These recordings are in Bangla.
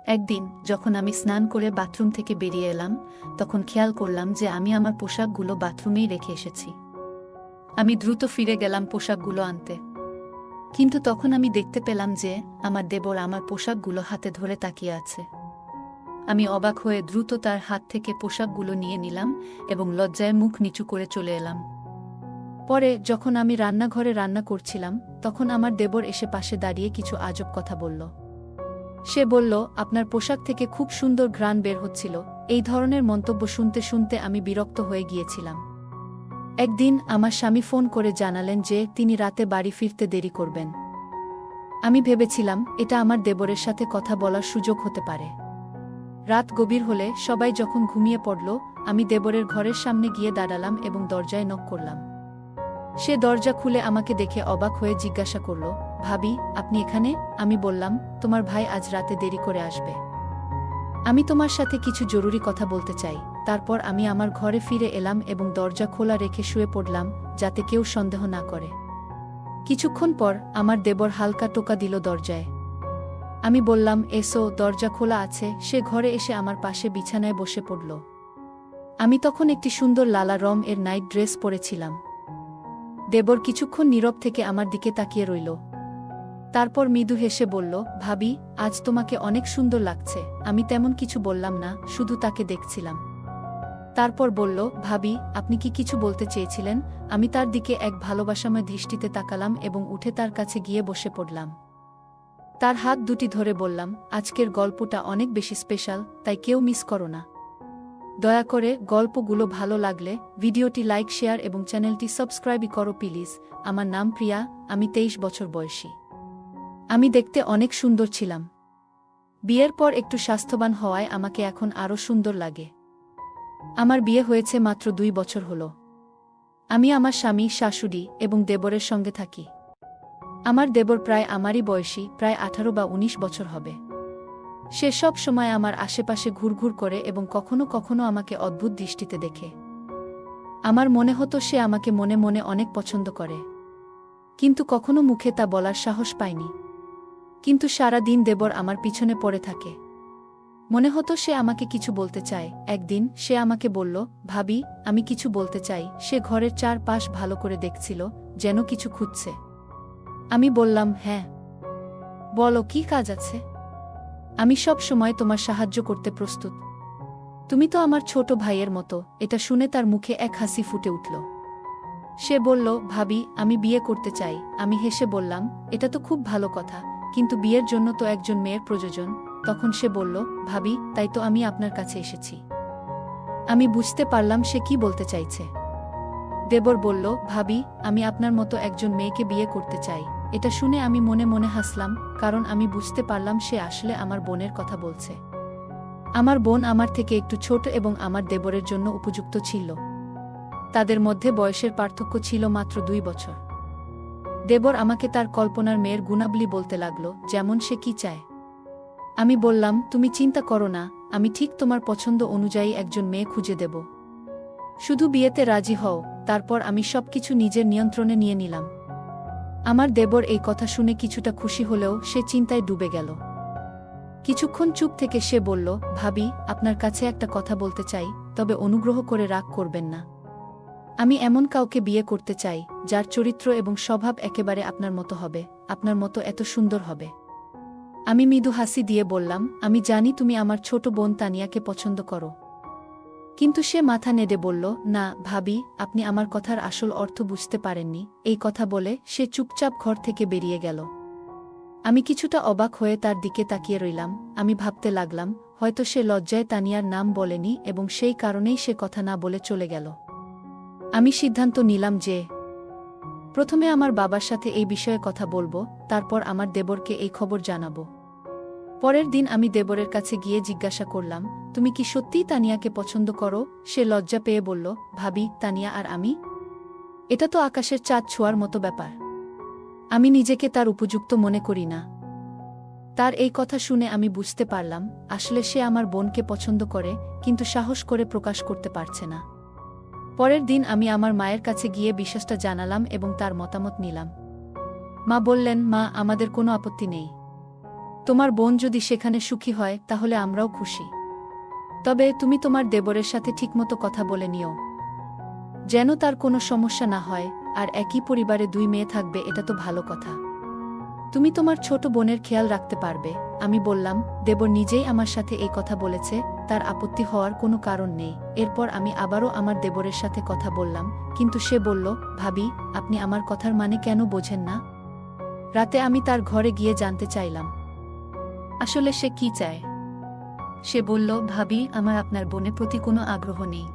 একদিন যখন আমি স্নান করে বাথরুম থেকে বেরিয়ে এলাম, তখন খেয়াল করলাম যে আমি আমার পোশাকগুলো বাথরুমেই রেখে এসেছি। আমি দ্রুত ফিরে গেলাম পোশাকগুলো আনতে, কিন্তু তখন আমি দেখতে পেলাম যে আমার দেবর আমার পোশাকগুলো হাতে ধরে তাকিয়ে আছে। আমি অবাক হয়ে দ্রুত তার হাত থেকে পোশাকগুলো নিয়ে নিলাম এবং লজ্জায় মুখ নিচু করে চলে এলাম। পরে যখন আমি রান্নাঘরে রান্না করছিলাম, তখন আমার দেবর এসে পাশে দাঁড়িয়ে কিছু আজব কথা বলল। সে বলল, আপনার পোশাক থেকে খুব সুন্দর ঘ্রাণ বের হচ্ছিল। এই ধরনের মন্তব্য শুনতে শুনতে আমি বিরক্ত হয়ে গিয়েছিলাম। একদিন আমার স্বামী ফোন করে জানালেন যে তিনি রাতে বাড়ি ফিরতে দেরি করবেন। আমি ভেবেছিলাম এটা আমার দেবরের সাথে কথা বলার সুযোগ হতে পারে। রাত গভীর হলে সবাই যখন ঘুমিয়ে পড়ল, আমি দেবরের ঘরের সামনে গিয়ে দাঁড়ালাম এবং দরজায় নক করলাম। সে দরজা খুলে আমাকে দেখে অবাক হয়ে জিজ্ঞাসা করল, ভাবি, আপনি এখানে? আমি বললাম, তোমার ভাই আজ রাতে দেরি করে আসবে। আমি তোমার সাথে কিছু জরুরি কথা বলতে চাই। তারপর আমি আমার ঘরে ফিরে এলাম এবং দরজা খোলা রেখে শুয়ে পড়লাম, যাতে কেউ সন্দেহ না করে। কিছুক্ষণ পর আমার দেবর হালকা টোকা দিল দরজায়। আমি বললাম, এসো, দরজা খোলা আছে। সে ঘরে এসে আমার পাশে বিছানায় বসে পড়ল। আমি তখন একটি সুন্দর লালা রং এর নাইট ড্রেস পরেছিলাম। দেবর কিছুক্ষণ নীরব থেকে আমার দিকে তাকিয়ে রইল। তারপর মৃদু হেসে বলল, ভাবি, আজ তোমাকে অনেক সুন্দর লাগছে। আমি তেমন কিছু বললাম না, শুধু তাকে দেখছিলাম। তারপর বলল, ভাবি, আপনি কি কিছু বলতে চেয়েছিলেন? আমি তার দিকে এক ভালোবাসাময় দৃষ্টিতে তাকালাম এবং উঠে তার কাছে গিয়ে বসে পড়লাম। তার হাত দুটি ধরে বললাম, আজকের গল্পটা অনেক বেশি স্পেশাল, তাই কেউ মিস করো না। দয়া করে গল্পগুলো ভালো লাগলে ভিডিওটি লাইক, শেয়ার এবং চ্যানেলটি সাবস্ক্রাইব করো প্লিজ। আমার নাম প্রিয়া, আমি 23 বছর বয়সী। আমি দেখতে অনেক সুন্দর ছিলাম। বিয়ের পর একটু স্বাস্থ্যবান হওয়ায় আমাকে এখন আরও সুন্দর লাগে। আমার বিয়ে হয়েছে মাত্র 2 বছর হলো। আমি আমার স্বামী, শাশুড়ি এবং দেবরের সঙ্গে থাকি। আমার দেবর প্রায় আমারই বয়সী, প্রায় 18 বা 19 বছর হবে। সে সব সময় আমার আশেপাশে ঘুরঘুর করে এবং কখনো কখনো আমাকে অদ্ভুত দৃষ্টিতে দেখে। আমার মনে হতো সে আমাকে মনে মনে অনেক পছন্দ করে, কিন্তু কখনো মুখে তা বলার সাহস পায়নি। কিন্তু সারা দিন দেবর আমার পিছনে পড়ে থাকে। মনে হতো সে আমাকে কিছু বলতে চায়। একদিন সে আমাকে বলল, ভাবি, আমি কিছু বলতে চাই। সে ঘরের চারপাশ ভালো করে দেখছিল, যেন কিছু খুঁজছে। আমি বললাম, হ্যাঁ, বলো, কি কাজ আছে? আমি সব সময় তোমার সাহায্য করতে প্রস্তুত। তুমি তো আমার ছোট ভাইয়ের মতো। এটা শুনে তার মুখে এক হাসি ফুটে উঠল। সে বলল, ভাবি, আমি বিয়ে করতে চাই। আমি হেসে বললাম, এটা তো খুব ভালো কথা, কিন্তু বিয়ের জন্য তো একজন মেয়ের প্রয়োজন। তখন সে বলল, ভাবি, তাই তো আমি আপনার কাছে এসেছি। আমি বুঝতে পারলাম সে কি বলতে চাইছে। দেবর বলল, ভাবি, আমি আপনার মতো একজন মেয়েকে বিয়ে করতে চাই। এটা শুনে আমি মনে মনে হাসলাম, কারণ আমি বুঝতে পারলাম সে আসলে আমার বোনের কথা বলছে। আমার বোন আমার থেকে একটু ছোট এবং আমার দেবরের জন্য উপযুক্ত ছিল। তাদের মধ্যে বয়সের পার্থক্য ছিল মাত্র 2 বছর। দেবর আমাকে তার কল্পনার মেয়ের গুণাবলী বলতে লাগল, যেমন সে কি চায়। আমি বললাম, তুমি চিন্তা করো না, আমি ঠিক তোমার পছন্দ অনুযায়ী একজন মেয়ে খুঁজে দেব। শুধু বিয়েতে রাজি হও। তারপর আমি সবকিছু নিজের নিয়ন্ত্রণে নিয়ে নিলাম। আমার দেবর এই কথা শুনে কিছুটা খুশি হলেও সে চিন্তায় ডুবে গেল। কিছুক্ষণ চুপ থেকে সে বলল, ভাবি, আপনার কাছে একটা কথা বলতে চাই, তবে অনুগ্রহ করে রাগ করবেন না। আমি এমন কাউকে বিয়ে করতে চাই, যার চরিত্র এবং স্বভাব একেবারে আপনার মতো হবে, আপনার মতো এত সুন্দর হবে। আমি মৃদু হাসি দিয়ে বললাম, আমি জানি তুমি আমার ছোট বোন তানিয়াকে পছন্দ করো। কিন্তু সে মাথা নেড়ে বলল, না ভাবি, আপনি আমার কথার আসল অর্থ বুঝতে পারেননি। এই কথা বলে সে চুপচাপ ঘর থেকে বেরিয়ে গেল। আমি কিছুটা অবাক হয়ে তার দিকে তাকিয়ে রইলাম। আমি ভাবতে লাগলাম, হয়তো সে লজ্জায় তানিয়ার নাম বলেনি এবং সেই কারণেই সে কথা না বলে চলে গেল। আমি সিদ্ধান্ত নিলাম যে প্রথমে আমার বাবার সাথে এই বিষয়ে কথা বলবো, তারপর আমার দেবরকে এই খবর জানাবো। পরের দিন আমি দেবরের কাছে গিয়ে জিজ্ঞাসা করলাম, তুমি কি সত্যিই তানিয়াকে পছন্দ করো? সে লজ্জা পেয়ে বলল, ভাবি, তানিয়া আর আমি, এটা তো আকাশের চাঁদ ছোঁয়ার মতো ব্যাপার। আমি নিজেকে তার উপযুক্ত মনে করি না। তার এই কথা শুনে আমি বুঝতে পারলাম, আসলে সে আমার বোনকে পছন্দ করে, কিন্তু সাহস করে প্রকাশ করতে পারছে না। পরের দিন আমি আমার মায়ের কাছে গিয়ে বিষয়টা জানালাম এবং তার মতামত নিলাম। মা বললেন, মা, আমাদের কোনো আপত্তি নেই। তোমার বোন যদি সেখানে সুখী হয় তাহলে আমরাও খুশি। তবে তুমি তোমার দেবরের সাথে ঠিকমতো কথা বলে নিও, যেন তার কোনো সমস্যা না হয়। আর একই পরিবারে 2 মেয়ে থাকবে, এটা তো ভালো কথা। তুমি তোমার ছোট বোনের খেয়াল রাখতে পারবে। আমি বললাম, দেবর নিজেই আমার সাথে এই কথা বলেছে, তার আপত্তি হওয়ার কোনো কারণ নেই। এরপর আমি আবারও আমার দেবরের সাথে কথা বললাম, কিন্তু সে বলল, ভাবি, আপনি আমার কথার মানে কেন বোঝেন না? রাতে আমি তার ঘরে গিয়ে জানতে চাইলাম আসলে সে কি চায়। সে বলল, ভাবি, আমার আপনার বোনের প্রতি কোনো আগ্রহ নেই।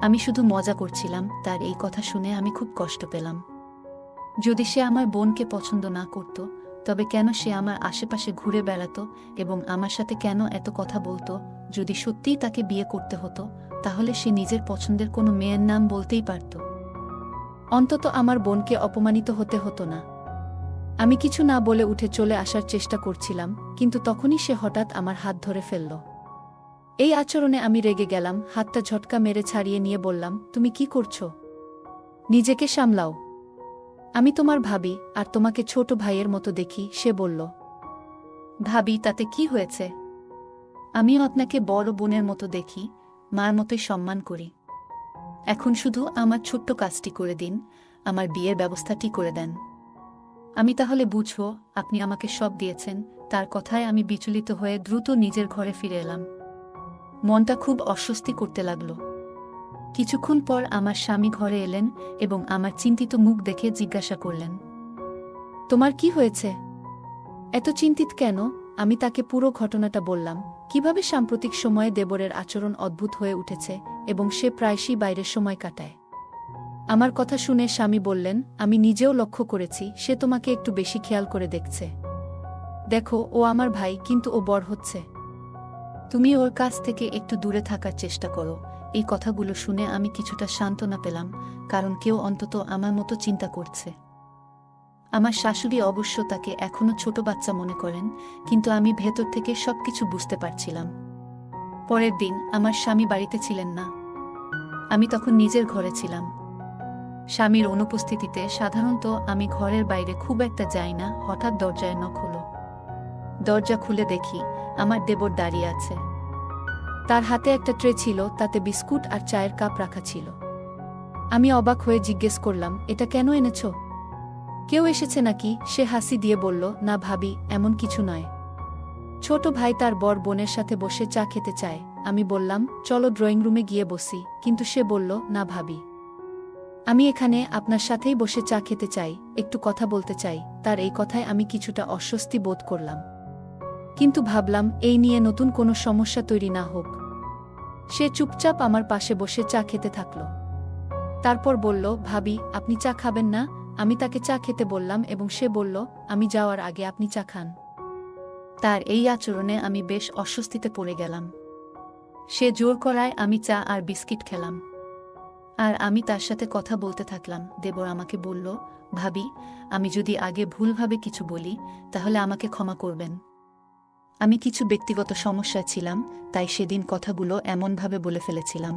আমি শুধু মজা করছিলাম। তার এই কথা শুনে আমি খুব কষ্ট পেলাম। যদি সে আমার বোনকে পছন্দ না করত, তবে কেন সে আমার আশেপাশে ঘুরে বেড়াত এবং আমার সাথে কেন এত কথা বলতো? যদি সত্যিই তাকে বিয়ে করতে হতো, তাহলে সে নিজের পছন্দের কোনো মেয়ের নাম বলতেই পারত। অন্তত আমার বোনকে অপমানিত হতে হতো না। আমি কিছু না বলে উঠে চলে আসার চেষ্টা করছিলাম, কিন্তু তখনই সে হঠাৎ আমার হাত ধরে ফেলল। এই আচরণে আমি রেগে গেলাম। হাতটা ঝটকা মেরে ছাড়িয়ে নিয়ে বললাম, তুমি কি করছো? নিজেকে সামলাও। আমি তোমার ভাবি, আর তোমাকে ছোট ভাইয়ের মতো দেখি। সে বলল, ভাবি, তাতে কি হয়েছে? আমিও আপনাকে বড় বোনের মতো দেখি, মার মতোই সম্মান করি। এখন শুধু আমার ছোট্ট কাজটি করে দিন, আমার বিয়ের ব্যবস্থাটি করে দেন। আমি তাহলে বুঝব আপনি আমাকে সব দিয়েছেন। তার কথায় আমি বিচলিত হয়ে দ্রুত নিজের ঘরে ফিরে এলাম। মনটা খুব অস্বস্তি করতে লাগল। কিছুক্ষণ পর আমার স্বামী ঘরে এলেন এবং আমার চিন্তিত মুখ দেখে জিজ্ঞাসা করলেন, তোমার কি হয়েছে? এত চিন্তিত কেন? আমি তাকে পুরো ঘটনাটা বললাম, কিভাবে সাম্প্রতিক সময়ে দেবরের আচরণ অদ্ভুত হয়ে উঠেছে এবং সে প্রায়শই বাইরের সময় কাটায়। আমার কথা শুনে স্বামী বললেন, আমি নিজেও লক্ষ্য করেছি, সে তোমাকে একটু বেশি খেয়াল করে দেখছে। দেখো, ও আমার ভাই, কিন্তু ও বড় হচ্ছে। তুমি ওর কাছ থেকে একটু দূরে থাকার চেষ্টা করো। এই কথাগুলো শুনে আমি কিছুটা সান্ত্বনা পেলাম, কারণ কেউ অন্তত আমার মতো চিন্তা করছে। আমার শাশুড়ি অবশ্য তাকে এখনো ছোট বাচ্চা মনে করেন, কিন্তু আমি ভেতর থেকে সবকিছু বুঝতে পারছিলাম। পরের দিন আমার স্বামী বাড়িতে ছিলেন না। আমি তখন নিজের ঘরে ছিলাম। স্বামীর অনুপস্থিতিতে সাধারণত আমি ঘরের বাইরে খুব একটা যাই না। হঠাৎ দরজায় নক হলো। দরজা খুলে দেখি আমার দেবর দাঁড়িয়ে আছে। তার হাতে একটা ট্রে ছিল, তাতে বিস্কুট আর চায়ের কাপ রাখা ছিল। আমি অবাক হয়ে জিজ্ঞেস করলাম, এটা কেন এনেছো? কেউ এসেছে নাকি? সে হাসি দিয়ে বলল, না ভাবি, এমন কিছু নয়। ছোট ভাই তার বড় বোনের সাথে বসে চা খেতে চায়। আমি বললাম, চলো ড্রয়িং রুমে গিয়ে বসি, কিন্তু সে বলল, না ভাবি, আমি এখানে আপনার সাথেই বসে চা খেতে চাই, একটু কথা বলতে চাই। তার এই কথায় আমি কিছুটা অস্বস্তি বোধ করলাম, কিন্তু ভাবলাম এই নিয়ে নতুন কোনো সমস্যা তৈরি না হোক। সে চুপচাপ আমার পাশে বসে চা খেতে থাকল। তারপর বলল, ভাবি, আপনি চা খাবেন না? আমি তাকে চা খেতে বললাম এবং সে বলল, আমি যাওয়ার আগে আপনি চা খান। তার এই আচরণে আমি বেশ অস্বস্তিতে পড়ে গেলাম। সে জোর করায় আমি চা আর বিস্কিট খেলাম, আর আমি তার সাথে কথা বলতে থাকলাম। দেবর আমাকে বলল, ভাবি, আমি যদি আগে ভুলভাবে কিছু বলি, তাহলে আমাকে ক্ষমা করবেন। আমি কিছু ব্যক্তিগত সমস্যায় ছিলাম, তাই সেদিন কথাগুলো এমনভাবে বলে ফেলেছিলাম।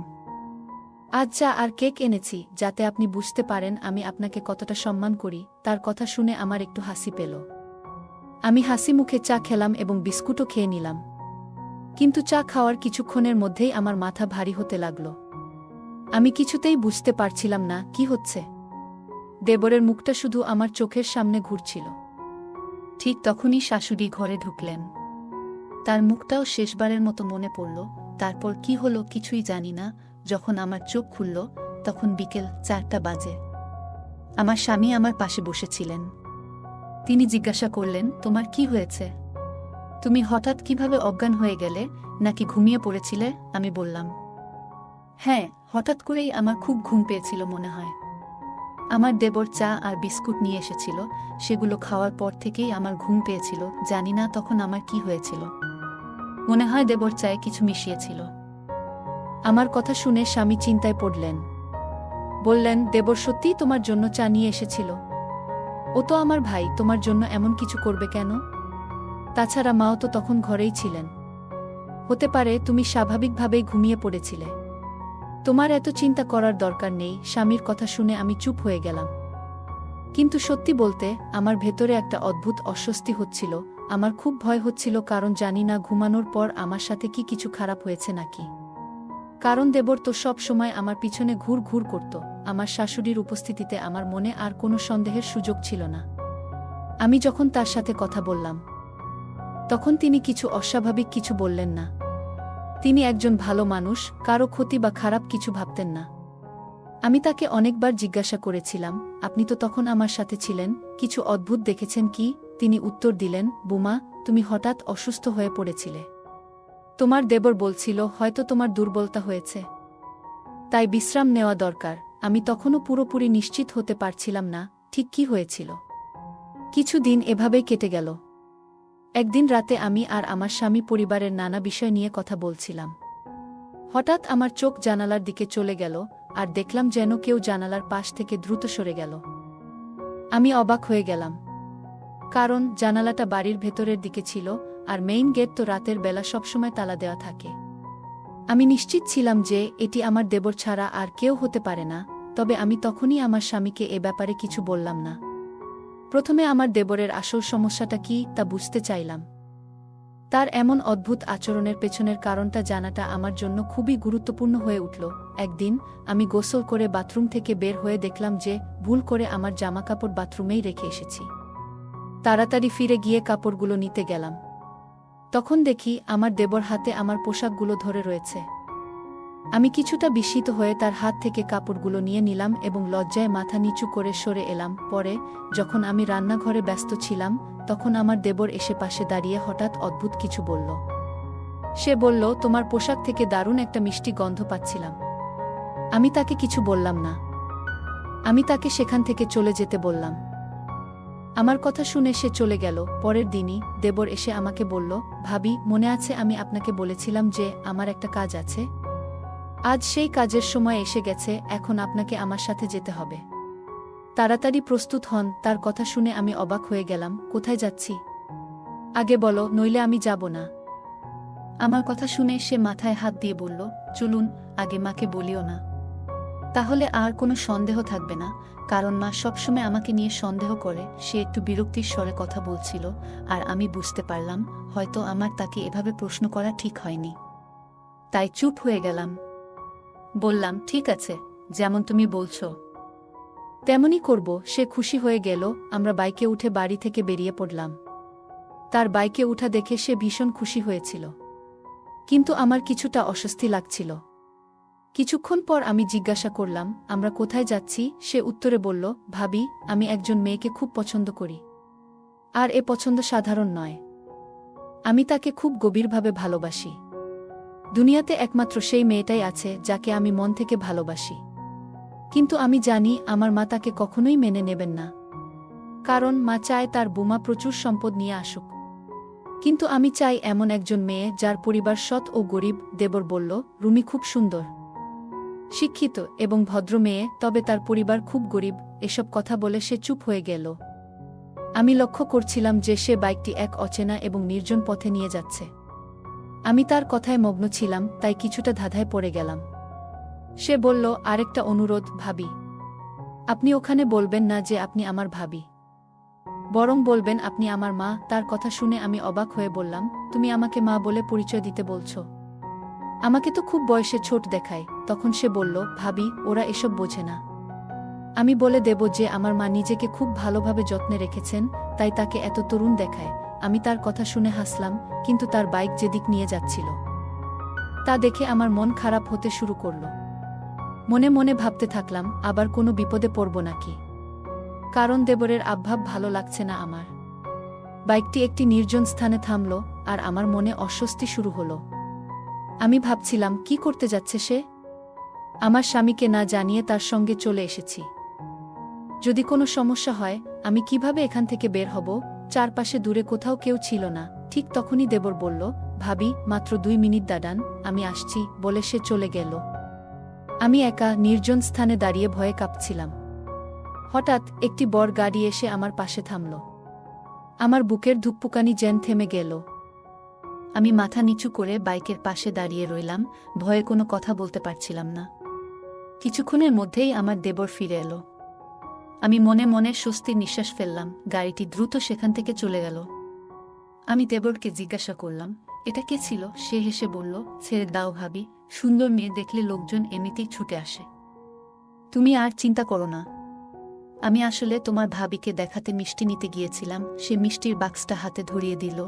আজ চা আর কেক এনেছি, যাতে আপনি বুঝতে পারেন আমি আপনাকে কতটা সম্মান করি। তার কথা শুনে আমার একটু হাসি পেল। আমি হাসি মুখে চা খেলাম এবং বিস্কুটও খেয়ে নিলাম। কিন্তু চা খাওয়ার কিছুক্ষণের মধ্যেই আমার মাথা ভারী হতে লাগল। আমি কিছুতেই বুঝতে পারছিলাম না কি হচ্ছে। দেবরের মুখটা শুধু আমার চোখের সামনে ঘুরছিল। ঠিক তখনই শাশুড়ি ঘরে ঢুকলেন। তার মুখটাও শেষবারের মতো মনে পড়ল। তারপর কি হলো কিছুই জানি না। যখন আমার চোখ খুলল, তখন বিকেল 4টা বাজে। আমার স্বামী আমার পাশে বসেছিলেন। তিনি জিজ্ঞাসা করলেন, তোমার কি হয়েছে? তুমি হঠাৎ কিভাবে অজ্ঞান হয়ে গেলে? নাকি ঘুমিয়ে পড়েছিলে? আমি বললাম, হ্যাঁ, হঠাৎ করেই আমার খুব ঘুম পেয়েছিল মনে হয়। আমার দেবর চা আর বিস্কুট নিয়ে এসেছিল, সেগুলো খাওয়ার পর থেকেই আমার ঘুম পেয়েছিল। জানি না তখন আমার কি হয়েছিল। মনে হয় দেবর চায়ে কিছু মিশিয়েছিল। আমার কথা শুনে স্বামী চিন্তায় পড়লেন। বললেন, দেবর সত্যিই তোমার জন্য চা নিয়ে এসেছিল? ও তো আমার ভাই, তোমার জন্য এমন কিছু করবে কেন? তাছাড়া মাও তো তখন ঘরেই ছিলেন। হতে পারে তুমি স্বাভাবিকভাবেই ঘুমিয়ে পড়েছিলে। তোমার এত চিন্তা করার দরকার নেই। স্বামীর কথা শুনে আমি চুপ হয়ে গেলাম। কিন্তু সত্যি বলতে, আমার ভেতরে একটা অদ্ভুত অস্বস্তি হচ্ছিল। আমার খুব ভয় হচ্ছিল, কারণ জানি না ঘুমানোর পর আমার সাথে কি কিছু খারাপ হয়েছে নাকি। কারণ দেবর তো সব সময় আমার পিছনে ঘুর ঘুর করত। আমার শাশুড়ির উপস্থিতিতে আমার মনে আর কোনো সন্দেহের সুযোগ ছিল না। আমি যখন তার সাথে কথা বললাম, তখন তিনি কিছু অস্বাভাবিক কিছু বললেন না। তিনি একজন ভালো মানুষ, কারো ক্ষতি বা খারাপ কিছু ভাবতেন না। আমি তাকে অনেকবার জিজ্ঞাসা করেছিলাম, আপনি তো তখন আমার সাথে ছিলেন, কিছু অদ্ভুত দেখেছেন কি? তিনি উত্তর দিলেন, বুমা, তুমি হঠাৎ অসুস্থ হয়ে পড়েছিলে। তোমার দেবর বলছিল হয়তো তোমার দুর্বলতা হয়েছে, তাই বিশ্রাম নেওয়া দরকার। আমি তখনও পুরোপুরি নিশ্চিত হতে পারছিলাম না ঠিক কি হয়েছিল। কিছু দিন এভাবেই কেটে গেল। একদিন রাতে আমি আর আমার স্বামী পরিবারের নানা বিষয় নিয়ে কথা বলছিলাম। হঠাৎ আমার চোখ জানালার দিকে চলে গেল, আর দেখলাম যেন কেউ জানালার পাশ থেকে দ্রুত সরে গেল। আমি অবাক হয়ে গেলাম, কারণ জানালাটা বাড়ির ভেতরের দিকে ছিল, আর মেইন গেট তো রাতের বেলা সবসময় তালা দেওয়া থাকে। আমি নিশ্চিত ছিলাম যে এটি আমার দেবর ছাড়া আর কেউ হতে পারে না, তবে আমি তখনই আমার স্বামীকে এ ব্যাপারে কিছু বললাম না। প্রথমে আমার দেবরের আসল সমস্যাটা কি তা বুঝতে চাইলাম। তার এমন অদ্ভুত আচরণের পেছনের কারণটা জানাটা আমার জন্য খুবই গুরুত্বপূর্ণ হয়ে উঠল। একদিন আমি গোসল করে বাথরুম থেকে বের হয়ে দেখলাম যে ভুল করে আমার জামাকাপড় বাথরুমেই রেখে এসেছি। তাড়াতাড়ি ফিরে গিয়ে কাপড়গুলো নিতে গেলাম। তখন দেখি আমার দেবর হাতে আমার পোশাকগুলো ধরে রয়েছে। আমি কিছুটা বিস্মিত হয়ে তার হাত থেকে কাপড়গুলো নিয়ে নিলাম এবং লজ্জায় মাথা নিচু করে সরে এলাম। পরে যখন আমি রান্নাঘরে ব্যস্ত ছিলাম, তখন আমার দেবর এসে পাশে দাঁড়িয়ে হঠাৎ অদ্ভুত কিছু বলল। সে বলল, তোমার পোশাক থেকে দারুণ একটা মিষ্টি গন্ধ পাচ্ছিলাম। আমি তাকে কিছু বললাম না। আমি তাকে সেখান থেকে চলে যেতে বললাম। আমার কথা শুনে সে চলে গেল। পরের দিনই দেবর এসে আমাকে বলল, ভাবি, মনে আছে আমি আপনাকে বলেছিলাম যে আমার একটা কাজ আছে? আজ সেই কাজের সময় এসে গেছে, এখন আপনাকে আমার সাথে যেতে হবে। তাড়াতাড়ি প্রস্তুত হন। তার কথা শুনে আমি অবাক হয়ে গেলাম। কোথায় যাচ্ছি? আগে বলো, নইলে আমি যাব না। আমার কথা শুনে সে মাথায় হাত দিয়ে বলল, চলুন, আগে মাকে বলিও না, তাহলে আর কোনো সন্দেহ থাকবে না, কারণ মা সবসময় আমাকে নিয়ে সন্দেহ করে। সে একটু বিরক্তির স্বরে কথা বলছিল, আর আমি বুঝতে পারলাম হয়তো আমার তাকে এভাবে প্রশ্ন করা ঠিক হয়নি। তাই চুপ হয়ে গেলাম। বললাম, ঠিক আছে, যেমন তুমি বলছো তেমনই করব। সে খুশি হয়ে গেল। আমরা বাইকে উঠে বাড়ি থেকে বেরিয়ে পড়লাম। তার বাইকে উঠা দেখে সে ভীষণ খুশি হয়েছিল, কিন্তু আমার কিছুটা অস্বস্তি লাগছিল। কিছুক্ষণ পর আমি জিজ্ঞাসা করলাম, আমরা কোথায় যাচ্ছি? সে উত্তরে বলল, ভাবি, আমি একজন মেয়েকে খুব পছন্দ করি, আর এ পছন্দ সাধারণ নয়। আমি তাকে খুব গভীরভাবে ভালোবাসি। দুনিয়াতে একমাত্র সেই মেয়েটাই আছে যাকে আমি মন থেকে ভালোবাসি। কিন্তু আমি জানি আমার মা তাকে কখনোই মেনে নেবেন না, কারণ মা চায় তার বুমা প্রচুর সম্পদ নিয়ে আসুক। কিন্তু আমি চাই এমন একজন মেয়ে যার পরিবার সৎ ও গরিব। দেবর বলল, রুমি খুব সুন্দর, শিক্ষিত এবং ভদ্র মেয়ে, তবে তার পরিবার খুব গরিব। এসব কথা বলে সে চুপ হয়ে গেল। আমি লক্ষ্য করছিলাম যে সে বাইকটি এক অচেনা এবং নির্জন পথে নিয়ে যাচ্ছে। আমি তার কথায় মগ্ন ছিলাম, তাই কিছুটা ধাঁধায় পড়ে গেলাম। সে বলল, আরেকটা অনুরোধ ভাবি, আপনি ওখানে বলবেন না যে আপনি আমার ভাবি, বরং বলবেন আপনি আমার মা। তার কথা শুনে আমি অবাক হয়ে বললাম, তুমি আমাকে মা বলে পরিচয় দিতে বলছো? আমাকে তো খুব বয়সে ছোট দেখায়। তখন সে বলল, ভাবি, ওরা এসব বোঝে না। আমি বলে দেব যে আমার মা নিজেকে খুব ভালোভাবে যত্নে রেখেছেন, তাই তাকে এত তরুণ দেখায়। আমি তার কথা শুনে হাসলাম, কিন্তু তার বাইক যেদিক নিয়ে যাচ্ছিল তা দেখে আমার মন খারাপ হতে শুরু করল। মনে মনে ভাবতে থাকলাম, আবার কোনো বিপদে পড়ব নাকি, কারণ দেবরের আবভাব ভালো লাগছে না আমার। বাইকটি একটি নির্জন স্থানে থামল, আর আমার মনে অস্বস্তি শুরু হলো। আমি ভাবছিলাম, কি করতে যাচ্ছে সে? আমার স্বামীকে না জানিয়ে তার সঙ্গে চলে এসেছি। যদি কোনো সমস্যা হয়, আমি কিভাবে এখান থেকে বের হব? চারপাশে দূরে কোথাও কেউ ছিল না। ঠিক তখনই দেবর বলল, ভাবি, মাত্র 2 মিনিট দাঁড়ান, আমি আসছি, বলে সে চলে গেল। আমি একা নির্জন স্থানে দাঁড়িয়ে ভয়ে কাঁপছিলাম। হঠাৎ একটি বড় গাড়ি এসে আমার পাশে থামল। আমার বুকের ধুকপুকানি যেন থেমে গেল। আমি মাথা নিচু করে বাইকের পাশে দাঁড়িয়ে রইলাম, ভয়ে কোনো কথা বলতে পারছিলাম না। কিছুক্ষণের মধ্যেই আমার দেবর ফিরে এলো। আমি মনে মনে স্বস্তির নিঃশ্বাস ফেললাম। গাড়িটি দ্রুত সেখান থেকে চলে গেল। আমি দেবরকে জিজ্ঞাসা করলাম, এটা কে ছিল? সে হেসে বলল, ছেড়ে দাও ভাবি, সুন্দর মেয়ে দেখলে লোকজন এমনিতেই ছুটে আসে। তুমি আর চিন্তা করো না। আমি আসলে তোমার ভাবিকে দেখাতে মিষ্টি নিতে গিয়েছিলাম। সে মিষ্টির বাক্সটা হাতে ধরিয়ে দিল।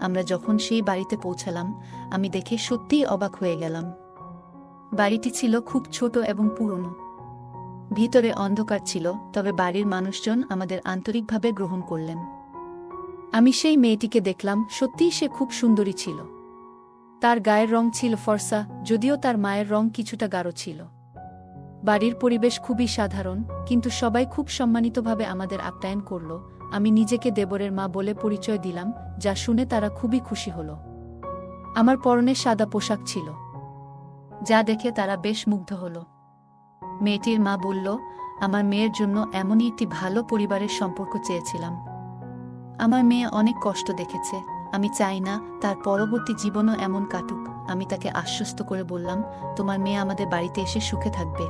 আমরা যখন সেই বাড়িতে পৌঁছালাম, আমি দেখে সত্যিই অবাক হয়ে গেলাম। বাড়িটি ছিল খুব ছোট এবং পুরনো। ভিতরে অন্ধকার ছিল, তবে বাড়ির মানুষজন আমাদের আন্তরিকভাবে গ্রহণ করলেন। আমি সেই মেয়েটিকে দেখলাম, সত্যিই সে খুব সুন্দরী ছিল। তার গায়ের রং ছিল ফর্সা, যদিও তার মায়ের রং কিছুটা গাঢ় ছিল। বাড়ির পরিবেশ খুবই সাধারণ, কিন্তু সবাই খুব সম্মানিতভাবে আমাদের আপ্যায়ন করল। আমি নিজেকে দেবরের মা বলে পরিচয় দিলাম, যা শুনে তারা খুবই খুশি হল। আমার পরনে সাদা পোশাক ছিল, যা দেখে তারা বেশ মুগ্ধ হল। মেয়েটির মা বলল, আমার মেয়ের জন্য এমনই একটি ভালো পরিবারের সম্পর্ক চেয়েছিলাম। আমার মেয়ে অনেক কষ্ট দেখেছে, আমি চাই না তার পরবর্তী জীবনও এমন কাটুক। আমি তাকে আশ্বস্ত করে বললাম, তোমার মেয়ে আমাদের বাড়িতে এসে সুখে থাকবে,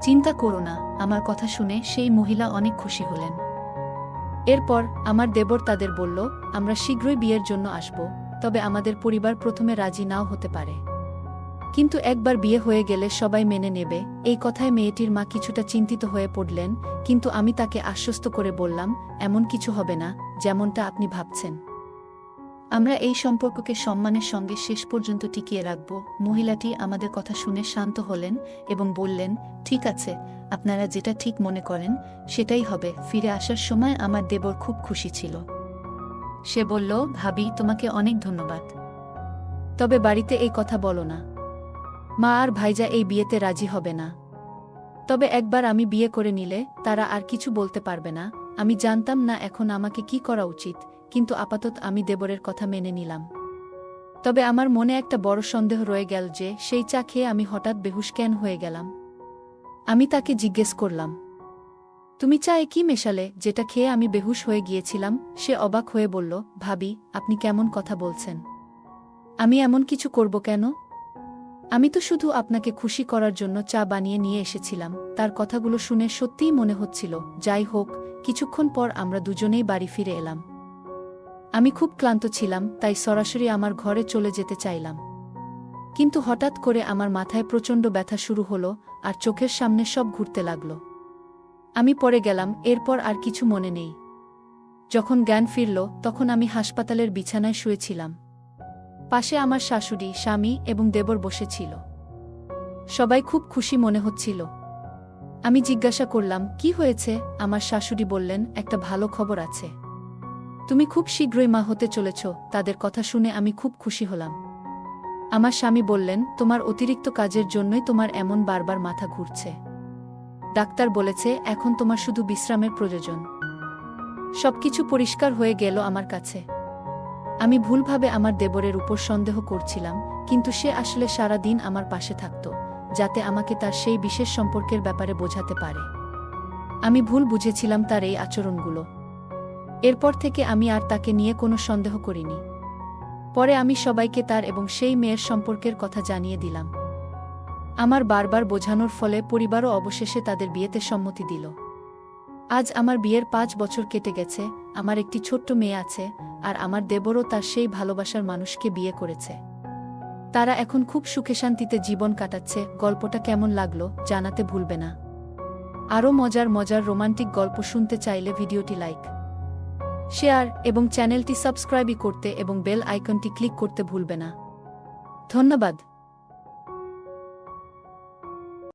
চিন্তা করো না। আমার কথা শুনে সেই মহিলা অনেক খুশি হলেন। এরপর আমার দেবর তাদের বলল, আমরা শীঘ্রই বিয়ের জন্য আসব, তবে আমাদের পরিবার প্রথমে রাজি নাও হতে পারে, কিন্তু একবার বিয়ে হয়ে গেলে সবাই মেনে নেবে। এই কথায় মেয়েটির মা কিছুটা চিন্তিত হয়ে পড়লেন, কিন্তু আমি তাকে আশ্বস্ত করে বললাম, এমন কিছু হবে না, যেমনটা আপনি ভাবছেন। আমরা এই সম্পর্ককে সম্মানের সঙ্গে শেষ পর্যন্ত টিকিয়ে রাখব। মহিলাটি আমাদের কথা শুনে শান্ত হলেন এবং বললেন, ঠিক আছে, আপনারা যেটা ঠিক মনে করেন সেটাই হবে। ফিরে আসার সময় আমার দেবর খুব খুশি ছিল। সে বলল, ভাবি, তোমাকে অনেক ধন্যবাদ, তবে বাড়িতে এই কথা বলো না। মা আর ভাইজা এই বিয়েতে রাজি হবে না। তবে একবার আমি বিয়ে করে নিলে তারা আর কিছু বলতে পারবে না। আমি জানতাম না এখন আমাকে কি করা উচিত, কিন্তু আপাতত আমি দেবরের কথা মেনে নিলাম। তবে আমার মনে একটা বড় সন্দেহ রয়ে গেল যে সেই চা খেয়ে আমি হঠাৎ বেহুশ কেন হয়ে গেলাম। আমি তাকে জিজ্ঞেস করলাম, তুমি চায়ে কি মেশালে যেটা খেয়ে আমি বেহুশ হয়ে গিয়েছিলাম? সে অবাক হয়ে বলল, ভাবি, আপনি কেমন কথা বলছেন? আমি এমন কিছু করব কেন? আমি তো শুধু আপনাকে খুশি করার জন্য চা বানিয়ে নিয়ে এসেছিলাম। তার কথাগুলো শুনে সত্যিই মনে হচ্ছিল। যাই হোক, কিছুক্ষণ পর আমরা দুজনেই বাড়ি ফিরে এলাম। আমি খুব ক্লান্ত ছিলাম, তাই সরাসরি আমার ঘরে চলে যেতে চাইলাম, কিন্তু হঠাৎ করে আমার মাথায় প্রচণ্ড ব্যথা শুরু হলো আর চোখের সামনে সব ঘুরতে লাগলো। আমি পড়ে গেলাম, এরপর আর কিছু মনে নেই। যখন জ্ঞান ফিরল, তখন আমি হাসপাতালের বিছানায় শুয়েছিলাম। পাশে আমার শাশুড়ি, স্বামী এবং দেবর বসেছিল। সবাই খুব খুশি মনে হচ্ছিল। আমি জিজ্ঞাসা করলাম, কি হয়েছে? আমার শাশুড়ি বললেন, একটা ভালো খবর আছে, তুমি খুব শীঘ্রই মা হতে চলেছ। তাদের কথা শুনে আমি খুব খুশি হলাম। আমার স্বামী বললেন, তোমার অতিরিক্ত কাজের জন্যই তোমার এমন বারবার মাথা ঘুরছে। ডাক্তার বলেছে এখন তোমার শুধু বিশ্রামের প্রয়োজন। সবকিছু পরিষ্কার হয়ে গেল আমার কাছে। আমি ভুলভাবে আমার দেবরের উপর সন্দেহ করছিলাম, কিন্তু সে আসলে সারা দিন আমার পাশে থাকত, যাতে আমাকে তার সেই বিশেষ সম্পর্কের ব্যাপারে বোঝাতে পারে। আমি ভুল বুঝেছিলাম তার এই আচরণগুলো। এরপর থেকে আমি আর তাকে নিয়ে কোনো সন্দেহ করিনি। পরে আমি সবাইকে তার এবং সেই মেয়ের সম্পর্কের কথা জানিয়ে দিলাম। আমার বারবার বোঝানোর ফলে পরিবারও অবশেষে তাদের বিয়েতে সম্মতি দিল। আজ আমার বিয়ের 5 বছর কেটে গেছে। আমার একটি ছোট্ট মেয়ে আছে, আর আমার দেবরও তার সেই ভালোবাসার মানুষকে বিয়ে করেছে। তারা এখন খুব সুখে শান্তিতে জীবন কাটাচ্ছে। গল্পটা কেমন লাগলো জানাতে ভুলবে না। আরও মজার মজার রোমান্টিক গল্প শুনতে চাইলে ভিডিওটি লাইক, শেয়ার এবং চ্যানেলটি সাবস্ক্রাইব করতে এবং বেল আইকনটি ক্লিক করতে ভুলবে না। ধন্যবাদ।